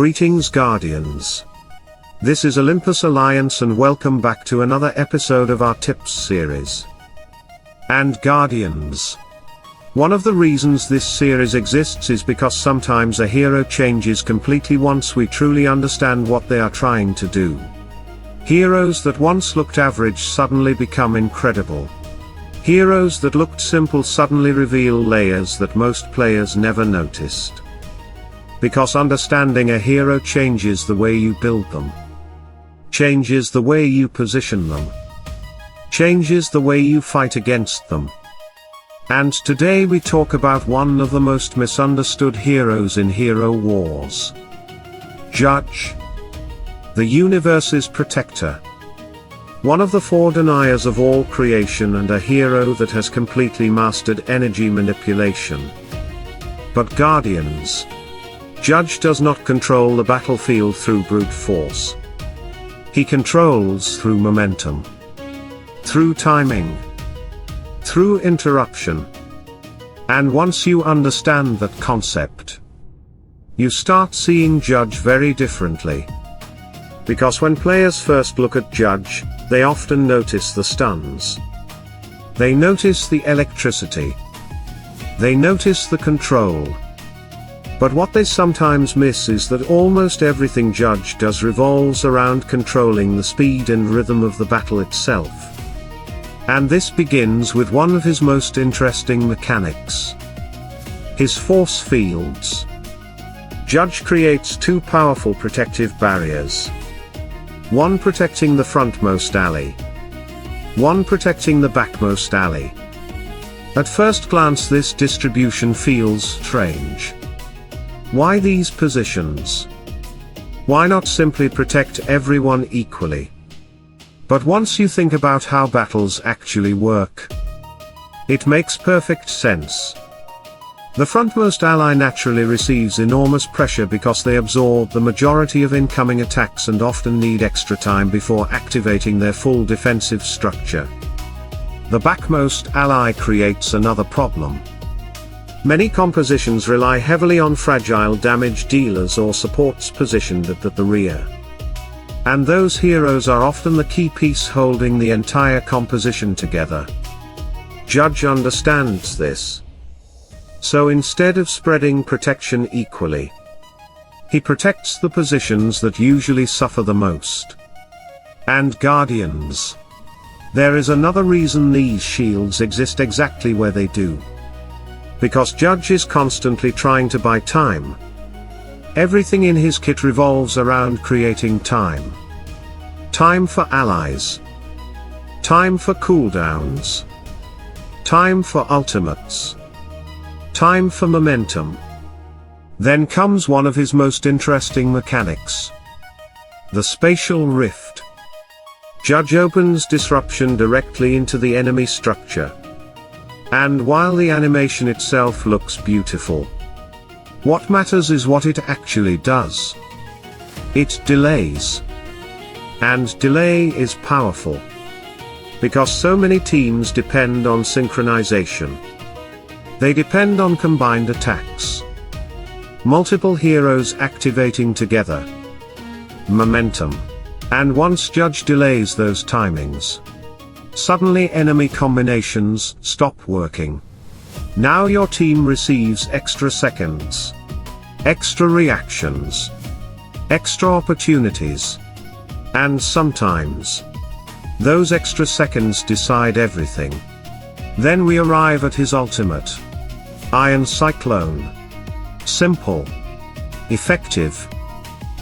Greetings Guardians. This is Olympus Alliance and welcome back to another episode of our Tips series. And Guardians. One of the reasons this series exists is because sometimes a hero changes completely once we truly understand what they are trying to do. Heroes that once looked average suddenly become incredible. Heroes that looked simple suddenly reveal layers that most players never noticed. Because understanding a hero changes the way you build them. Changes the way you position them. Changes the way you fight against them. And today we talk about one of the most misunderstood heroes in hero wars. Judge. The universe's protector. One of the four deniers of all creation and a hero that has completely mastered energy manipulation. But Guardians. Judge does not control the battlefield through brute force. He controls through momentum. Through timing. Through interruption. And once you understand that concept, you start seeing Judge very differently. Because when players first look at Judge, they often notice the stuns. They notice the electricity. They notice the control. But what they sometimes miss is that almost everything Judge does revolves around controlling the speed and rhythm of the battle itself. And this begins with one of his most interesting mechanics. His force fields. Judge creates two powerful protective barriers. One protecting the frontmost alley. One protecting the backmost alley. At first glance this distribution feels strange. Why these positions? Why not simply protect everyone equally? But once you think about how battles actually work, it makes perfect sense. The frontmost ally naturally receives enormous pressure because they absorb the majority of incoming attacks and often need extra time before activating their full defensive structure. The backmost ally creates another problem. Many compositions rely heavily on fragile damage dealers or supports positioned at the rear. And those heroes are often the key piece holding the entire composition together. Judge understands this. So instead of spreading protection equally, he protects the positions that usually suffer the most. And Guardians. There is another reason these shields exist exactly where they do. Because Judge is constantly trying to buy time. Everything in his kit revolves around creating time. Time for allies. Time for cooldowns. Time for ultimates. Time for momentum. Then comes one of his most interesting mechanics. The Spatial Rift. Judge opens disruption directly into the enemy structure. And while the animation itself looks beautiful, what matters is what it actually does. It delays. And delay is powerful. Because so many teams depend on synchronization. They depend on combined attacks. Multiple heroes activating together. Momentum. And once Judge delays those timings, suddenly enemy combinations stop working. Now your team receives extra seconds. Extra reactions. Extra opportunities. And sometimes, those extra seconds decide everything. Then we arrive at his ultimate. Iron Cyclone. Simple. Effective.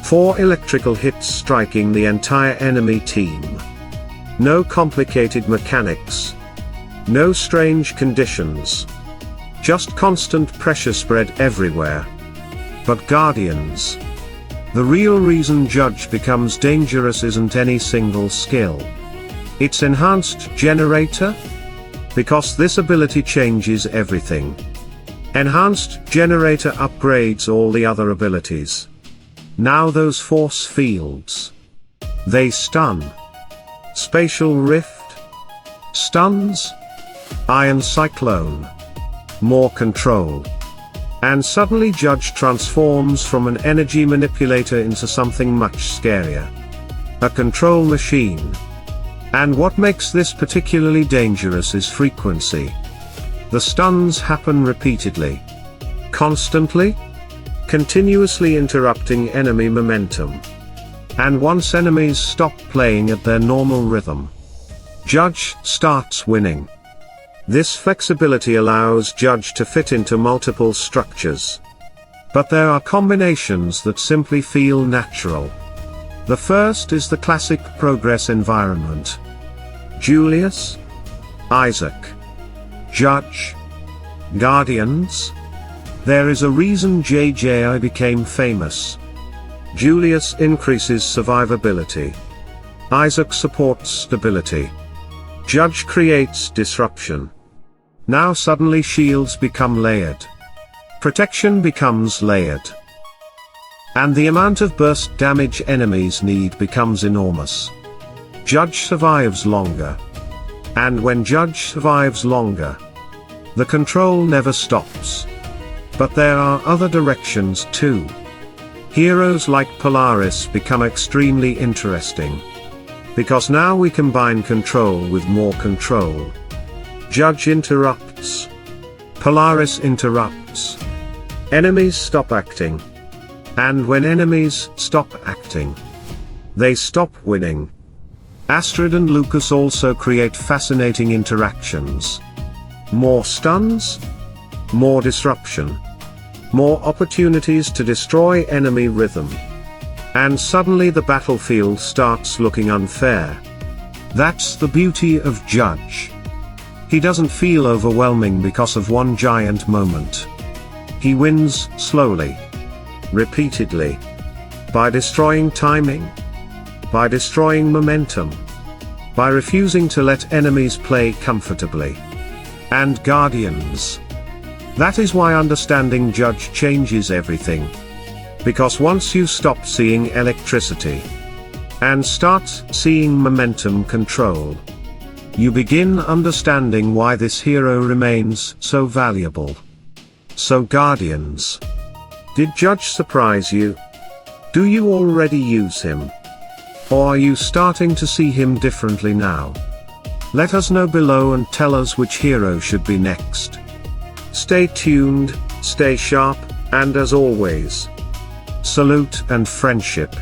4 electrical hits striking the entire enemy team. No complicated mechanics. No strange conditions. Just constant pressure spread everywhere. But Guardians. The real reason Judge becomes dangerous isn't any single skill. It's Enhanced Generator? Because this ability changes everything. Enhanced Generator upgrades all the other abilities. Now those force fields. They stun. Spatial Rift. Stuns. Iron Cyclone. More control. And suddenly Judge transforms from an energy manipulator into something much scarier. A control machine. And what makes this particularly dangerous is frequency. The stuns happen repeatedly. Constantly. Continuously interrupting enemy momentum. And once enemies stop playing at their normal rhythm, Judge starts winning. This flexibility allows Judge to fit into multiple structures. But there are combinations that simply feel natural. The first is the classic progress environment. Julius, Isaac, Judge, Guardians. There is a reason JJI became famous. Julius increases survivability. Isaac supports stability. Judge creates disruption. Now suddenly shields become layered. Protection becomes layered. And the amount of burst damage enemies need becomes enormous. Judge survives longer. And when Judge survives longer, the control never stops. But there are other directions too. Heroes like Polaris become extremely interesting. Because now we combine control with more control. Judge interrupts. Polaris interrupts. Enemies stop acting. And when enemies stop acting, they stop winning. Astrid and Lucas also create fascinating interactions. More stuns, more disruption, more opportunities to destroy enemy rhythm. And suddenly the battlefield starts looking unfair. That's the beauty of Judge. He doesn't feel overwhelming because of one giant moment. He wins slowly, repeatedly, by destroying timing, by destroying momentum, by refusing to let enemies play comfortably. And Guardians. That is why understanding Judge changes everything. Because once you stop seeing electricity and start seeing momentum control, you begin understanding why this hero remains so valuable. So Guardians. Did Judge surprise you? Do you already use him? Or are you starting to see him differently now? Let us know below and tell us which hero should be next. Stay tuned, stay sharp, and as always, salute and friendship.